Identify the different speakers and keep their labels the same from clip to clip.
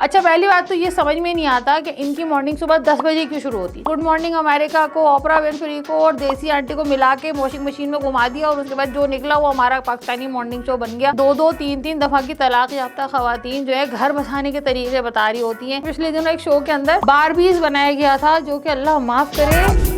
Speaker 1: अच्छा, पहली बात तो ये समझ में नहीं आता कि इनकी मॉर्निंग सुबह 10 बजे क्यों शुरू होती है। गुड मॉर्निंग अमेरिका को, ऑपरा विनफ्री को और देसी आंटी को मिला के वॉशिंग मशीन में घुमा दिया और उसके बाद जो निकला वो हमारा पाकिस्तानी मॉर्निंग शो बन गया। 2-2, 3-3 दफा की तलाक याफ्ता खवातीन जो है घर बसाने के तरीके बता रही होती है। पिछले दिनों एक शो के अंदर बारबीज बनाया गया था जो कि अल्लाह माफ करे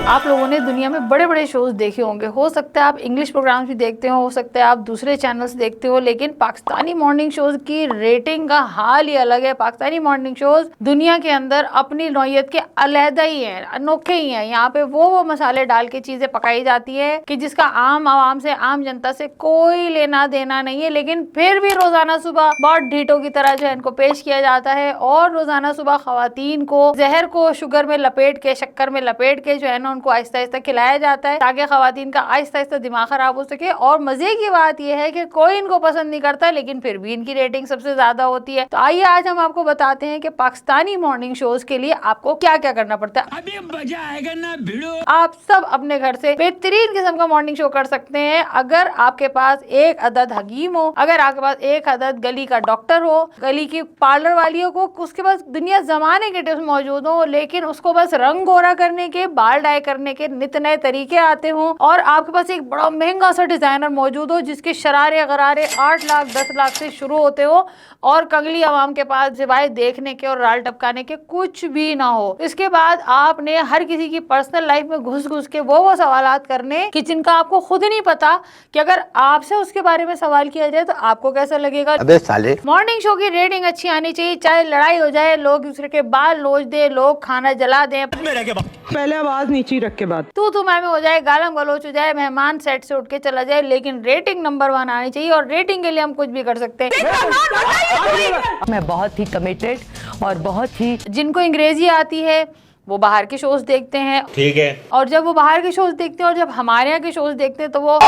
Speaker 1: आप लोगों ने दुनिया में बड़े बड़े शोज देखे होंगे। हो सकता है आप इंग्लिश प्रोग्राम्स भी देखते हो सकता है आप दूसरे चैनल्स देखते हो, लेकिन पाकिस्तानी मॉर्निंग शोज की रेटिंग का हाल ही अलग है। पाकिस्तानी मॉर्निंग शोज दुनिया के अंदर अपनी नौयत के अलहदा ही हैं, अनोखे ही हैं। यहाँ पे वो मसाले डाल के चीजें पकाई जाती है कि जिसका आम आवाम से, आम जनता से कोई लेना देना नहीं है, लेकिन फिर भी रोजाना सुबह बहुत ढीठों की तरह जो है इनको पेश किया जाता है और रोजाना सुबह खवातीन को जहर को शुगर में लपेट के, शक्कर में लपेट के जो है ना उनको आहिस्ता आहिस्ता खिलाया जाता है ताकि खवातीन का आहिस्ता आहिस्ता दिमाग खराब हो सके। और मजे की बात यह है कि कोई इनको पसंद नहीं करता, लेकिन फिर भी इनकी रेटिंग सबसे ज्यादा होती है। तो आइए आज हम आपको बताते हैं कि पाकिस्तानी मॉर्निंग शोज के लिए आपको क्या क्या करना पड़ता है।
Speaker 2: अभी मजा आएगा ना भिड़ो।
Speaker 1: आप सब अपने घर से बेहतरीन किस्म का मॉर्निंग शो कर सकते हैं अगर आपके पास एक अदद हकीम हो, अगर आपके पास एक अदद गली का डॉक्टर हो, गली की पार्लर वालियों को, उसके पास दुनिया जमाने के टिप्स मौजूद हो, लेकिन उसको बस रंग गोरा करने के, बाल डाई करने के नित नए तरीके आते हों और आपके पास एक बड़ा महंगा सा डिजाइनर मौजूद हो जिसके शरारे गरारे 8 लाख 10 लाख से शुरू होते हो और कंगली आवाम के पास सिवाय देखने के और राल टपकाने के कुछ भी ना हो। इसके बाद आपने हर किसी की पर्सनल लाइफ में घुस घुस के वो सवालात करने कि जिनका आपको खुद नहीं पता कि अगर आपसे उसके बारे में सवाल किया जाए तो आपको कैसा लगेगा।
Speaker 3: अबे साले।
Speaker 1: मॉर्निंग शो की रेटिंग अच्छी आनी चाहिए, चाहे लड़ाई हो जाए, लोग दूसरे के बाल नोच दे, लोग खाना जला दें,
Speaker 4: पहले आवाज नीचे रख के बात,
Speaker 1: तू मैं हो जाए, गालम गलोच हो जाए, मेहमान सेट से उठ के चला जाए, लेकिन रेटिंग नंबर 1 आनी चाहिए और रेटिंग के लिए हम कुछ भी कर सकते हैं।
Speaker 5: मैं बहुत ही कमिटेड और बहुत ही,
Speaker 1: जिनको अंग्रेजी आती है वो बाहर के शोज देखते हैं,
Speaker 3: ठीक है,
Speaker 1: और जब वो बाहर के शोज देखते हैं और जब हमारे यहाँ के शोज देखते हैं तो वो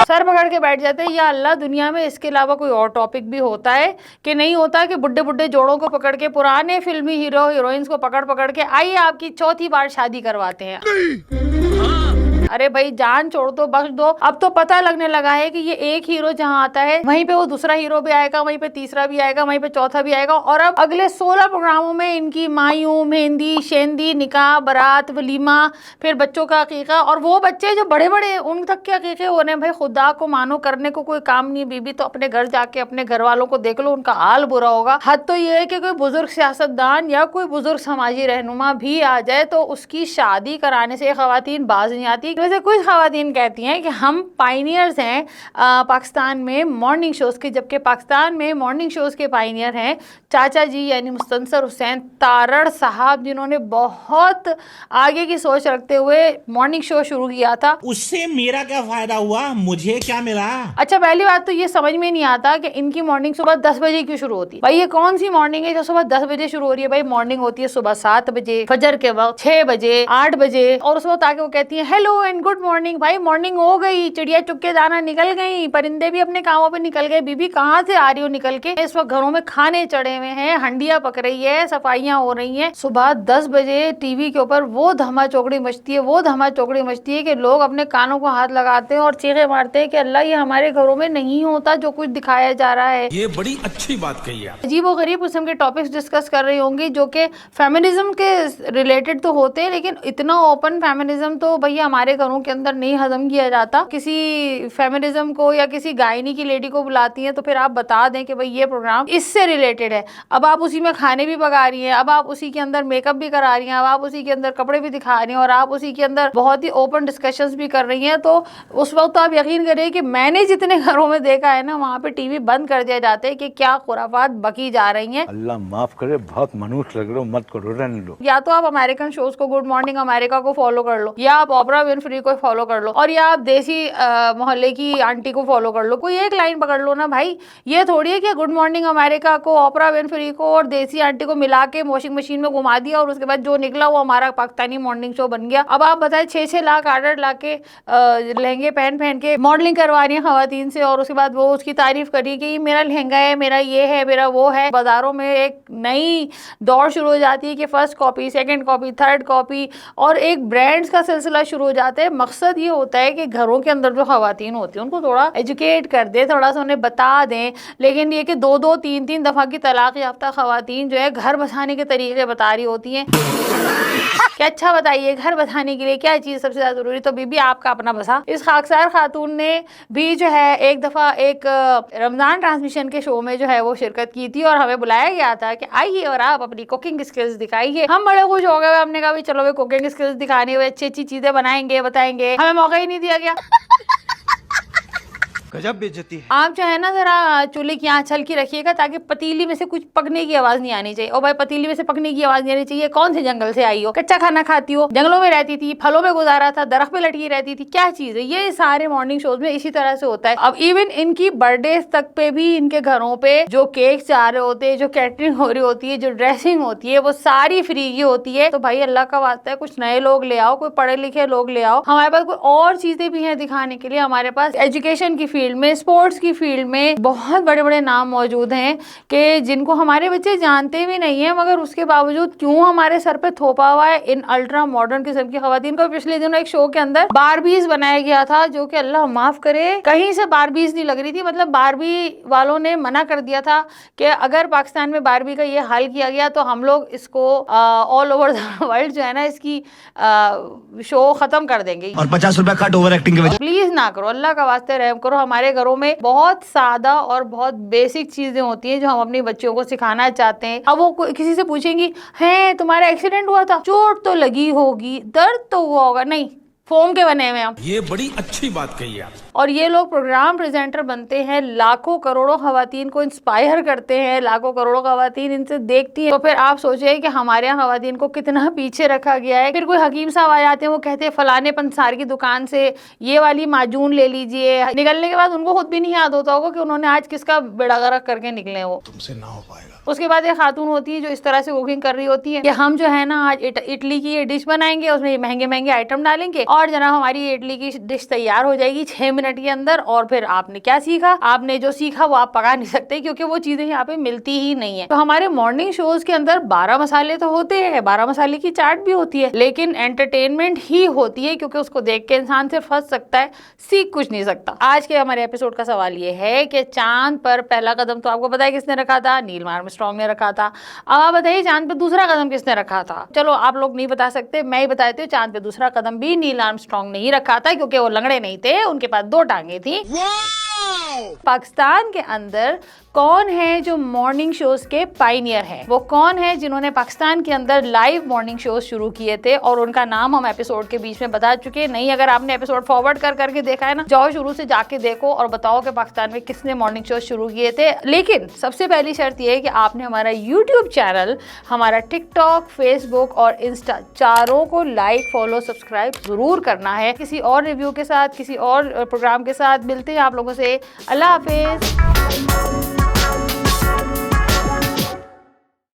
Speaker 1: सर पकड़ के बैठ जाते हैं। या अल्लाह, दुनिया में इसके अलावा कोई और टॉपिक भी होता है कि नहीं होता कि बुड्ढे बुड्ढे जोड़ों को पकड़ के, पुराने फिल्मी हीरो हीरोइंस को पकड़ पकड़ के आइए आपकी चौथी बार शादी करवाते हैं। अरे भाई जान छोड़ दो, बख्श दो। अब तो पता लगने लगा है कि ये एक हीरो जहाँ आता है वहीं पे वो दूसरा हीरो भी आएगा, वहीं पे तीसरा भी आएगा, वहीं पे चौथा भी आएगा। और अब अगले 16 प्रोग्रामों में इनकी मायूं, मेहंदी, शेंदी, निकाह, बारात, वलीमा, फिर बच्चों का अकीका, और वो बच्चे जो बड़े बड़े उन तक के अकीके हो रहे हैं। भाई खुदा को मानो, करने को कोई काम नहीं बीबी, तो अपने घर जाके अपने घर वालों को देख लो, उनका हाल बुरा होगा। हद तो ये है कि कोई बुजुर्ग सियासतदान या कोई बुजुर्ग समाजी रहनुमा भी आ जाए तो उसकी शादी कराने से खवातीन बाज नहीं आती। वैसे कुछ खवातीन कहती हैं कि हम पायनियर्स हैं पाकिस्तान में मॉर्निंग शोज के, जबकि पाकिस्तान में मॉर्निंग शोज के पायनियर हैं चाचा जी यानी मुस्तंसर हुसैन तारड़ साहब, जिन्होंने बहुत आगे की सोच रखते हुए मॉर्निंग शो शुरू किया था।
Speaker 2: उससे मेरा क्या फायदा हुआ, मुझे क्या मिला।
Speaker 1: अच्छा, पहली बात तो ये समझ में नहीं आता कि इनकी मॉर्निंग सुबह 10 बजे क्यों शुरू होती है। भाई ये कौन सी मॉर्निंग है जो सुबह 10 बजे शुरू हो रही है। भाई मॉर्निंग होती है सुबह 7 बजे, फजर के वक्त 6 बजे, 8 बजे, और उस वक्त आके वो कहती है हेलो एंड गुड मॉर्निंग। भाई मॉर्निंग हो गई, चिड़िया चुक्के दाना निकल गई, परिंदे भी अपने कामों पे निकल गए। बीबी कहाँ से आ रही हो निकल के। इस वक्त घरों में खाने चढ़े हुए हैं, हंडिया पक रही है, सफाइयां हो रही हैं। सुबह 10 बजे टीवी के ऊपर वो धमा चौकड़ी मचती है, वो धमा चौकड़ी मचती है कि लोग अपने कानों को हाथ लगाते हैं और चीखे मारते हैं कि अल्लाह, ये हमारे घरों में नहीं होता जो कुछ दिखाया जा रहा है।
Speaker 2: ये बड़ी अच्छी बात कही है।
Speaker 1: अजीब और गरीब किस्म के टॉपिक्स डिस्कस कर रही होंगी जो कि फेमिनिज्म के रिलेटेड तो होते हैं, लेकिन इतना ओपन फेमिनिज्म तो भैया हमारे घरों के अंदर नहीं हजम किया जाता। किसी फेमिनिज्म को या किसी गायनी की लेडी को बुलाती हैं तो फिर आप बता दें कि भाई ये प्रोग्राम इससे रिलेटेड है। अब आप उसी में खाने भी पका रही हैं, अब आप उसी के अंदर मेकअप भी करा रही हैं, अब आप उसी के अंदर कपड़े भी दिखा रही हैं और आप उसी के अंदर बहुत ही ओपन डिस्कशंस भी कर रही हैं। तो उस वक्त तो आप यकीन करिए कि मैंने जितने घरों में देखा है ना, वहाँ पे टीवी बंद कर दिया जाते हैं कि क्या खुराफात बकी जा रही हैं।
Speaker 3: अल्लाह माफ करे, बहुत मनुष्य लग रहे हो, मत करो, रहने दो।
Speaker 1: या तो आप अमेरिकन शोज को, गुड मॉर्निंग अमेरिका को फॉलो कर लो, या आप ऑपरा विनफ्री विनफ्री को फॉलो कर लो, और या आप देसी मोहल्ले की आंटी को फॉलो कर लो, कोई एक लाइन पकड़ लो ना भाई। ये थोड़ी है कि गुड मॉर्निंग अमेरिका को, ओपरा विनफ्री को और देसी आंटी को मिला के वॉशिंग मशीन में घुमा दिया और उसके बाद जो निकला वो हमारा पाकिस्तानी मॉर्निंग शो बन गया। अब आप बताएं 6-6 लाख 8-8 लाख के लहंगे पहन के मॉडलिंग करवा रही है खवातीन से, और उसके बाद वो उसकी तारीफ करी कि मेरा लहंगा है, मेरा ये है, मेरा वो है। बाजारों में एक नई दौड़ शुरू हो जाती है कि first copy, second copy, third copy, और एक ब्रांड्स का सिलसिला शुरू हो जाता है। मकसद ये होता है कि घरों के अंदर जो खवातीन होती हैं उनको थोड़ा एजुकेट कर दे, थोड़ा सा उन्हें बता दें। लेकिन ये कि 2-2, 3-3 दफा की तलाक याफ्ता खवातीन जो है घर बसाने के तरीके बता रही होती हैं कि अच्छा बताइए घर बसाने के लिए क्या चीज़ सबसे ज़्यादा जरूरी, तो बीबी आपका अपना बसा। इस खाकसार खातून ने भी जो है एक दफ़ा एक रमज़ान ट्रांसमिशन के शो में जो है वो शिरकत की थी और हमें बुलाया गया था कि आइए और आप अपनी कुकिंग स्किल्स दिखाइए। हम बड़े खुश हो गए, हमने कहा भाई चलो भाई कुकिंग स्किल्स दिखाने हुए अच्छी अच्छी चीज़ें बनाएंगे, बताएंगे। हमें मौका ही नहीं दिया गया।
Speaker 2: गजब बेइज्जती है।
Speaker 1: आप जो है ना जरा चूल्हे की आंच हल्की रखिएगा ताकि पतीली में से कुछ पकने की आवाज नहीं आनी चाहिए। ओ भाई पतीली में से पकने की आवाज नहीं आनी चाहिए। कौन से जंगल से आई हो, कच्चा खाना खाती हो, जंगलों में रहती थी, फलों में गुजारा था, दरख्त पे लटकी रहती थी, क्या चीज है? ये सारे मॉर्निंग शोज में इसी तरह से होता है। अब इवन इनकी बर्थडे तक पे भी इनके घरों पे जो केक जा रहे होते हैं, जो कैटरिंग हो रही होती है, जो ड्रेसिंग होती है, वो सारी फ्री की होती है। तो भाई अल्लाह का वास्ता है कुछ नए लोग ले आओ, कोई पढ़े लिखे लोग ले आओ। हमारे पास कोई और चीजें भी हैं दिखाने के लिए। हमारे पास एजुकेशन की फील्ड में, स्पोर्ट्स की फील्ड में बहुत बड़े बड़े नाम मौजूद हैं कि जिनको हमारे बच्चे जानते भी नहीं है, मगर उसके बावजूद क्यों हमारे सर पे थोपा हुआ है इन अल्ट्रा मॉडर्न किस्म की खवातीन को। पिछले दिनों एक शो के अंदर बारबीज बनाया गया था जो कि अल्लाह माफ करे कहीं से बारबीज नहीं लग रही थी। मतलब बारबी वालों ने मना कर दिया था कि अगर पाकिस्तान में बारबी का ये हाल किया गया तो हम लोग इसको ऑल ओवर द वर्ल्ड जो है ना इसकी शो खत्म कर देंगे
Speaker 2: और 50 रुपया कट ओवर एक्टिंग के वजह।
Speaker 1: प्लीज ना करो, अल्लाह का वास्ते रहम करो। हमारे घरों में बहुत सादा और बहुत बेसिक चीजें होती हैं जो हम अपने बच्चों को सिखाना चाहते हैं। अब वो किसी से पूछेंगी है तुम्हारा एक्सीडेंट हुआ था, चोट तो लगी होगी, दर्द तो हुआ होगा, नहीं फोम के बने हुए हम।
Speaker 2: ये बड़ी अच्छी बात कही आप।
Speaker 1: और ये लोग प्रोग्राम प्रेजेंटर बनते हैं, लाखों करोड़ों खवातीन को इंस्पायर करते हैं, लाखों करोड़ों खवातीन इनसे देखती हैं। तो फिर आप सोचिए कि हमारे यहाँ खवातीन को कितना पीछे रखा गया है। फिर कोई हकीम साहब आ जाते हैं, वो कहते हैं फलाने पंसार की दुकान से ये वाली माजून ले लीजिए। निकलने के बाद उनको खुद भी नहीं याद होता होगा कि उन्होंने आज किसका बेड़ा गर्क करके निकले। वो
Speaker 2: तुमसे ना हो पाएगा।
Speaker 1: उसके बाद एक खातून होती है जो इस तरह से कुकिंग कर रही होती है कि हम जो है ना आज इडली की ये डिश बनाएंगे, उसमें महंगे महंगे आइटम डालेंगे और जनाब हमारी इडली की डिश तैयार हो जाएगी 6 मिनट के अंदर। और फिर आपने क्या सीखा? आपने जो सीखा वो आप पका नहीं सकते क्योंकि वो चीजें यहाँ पे मिलती ही नहीं है। तो हमारे मॉर्निंग शोज के अंदर 12 मसाले तो होते हैं, 12 मसाले की चाट भी होती है, लेकिन एंटरटेनमेंट ही होती है क्योंकि उसको देख के इंसान सिर्फ हंस सकता है, सीख कुछ नहीं सकता। आज के हमारे एपिसोड का सवाल ये है कि चांद पर पहला कदम तो आपको पता है किसने रखा था? नील आर्मस्ट्रांग ने रखा था। अब आप बताइए चांद पे दूसरा कदम किसने रखा था? चलो आप लोग नहीं बता सकते, मैं ही बता देती हूँ। चांद पे दूसरा कदम भी नील आर्मस्ट्रांग ने ही रखा था क्योंकि वो लंगड़े नहीं थे, उनके पास 2 टांगे थी। पाकिस्तान के अंदर कौन है जो मॉर्निंग शोज के पायनियर हैं? वो कौन है जिन्होंने पाकिस्तान के अंदर लाइव मॉर्निंग शोज शुरू किए थे? और उनका नाम हम एपिसोड के बीच में बता चुके हैं। नहीं अगर आपने एपिसोड फॉरवर्ड कर करके देखा है ना, जाओ शुरू से जाके देखो और बताओ कि पाकिस्तान में किसने मॉर्निंग शोज शुरू किए थे। लेकिन सबसे पहली शर्त यह है कि आपने हमारा यूट्यूब चैनल, हमारा टिकटॉक, फेसबुक और इंस्टा चारों को लाइक, फॉलो, सब्सक्राइब जरूर करना है। किसी और रिव्यू के साथ, किसी और प्रोग्राम के साथ मिलते हैं आप लोगों से। अल्लाह हाफिज।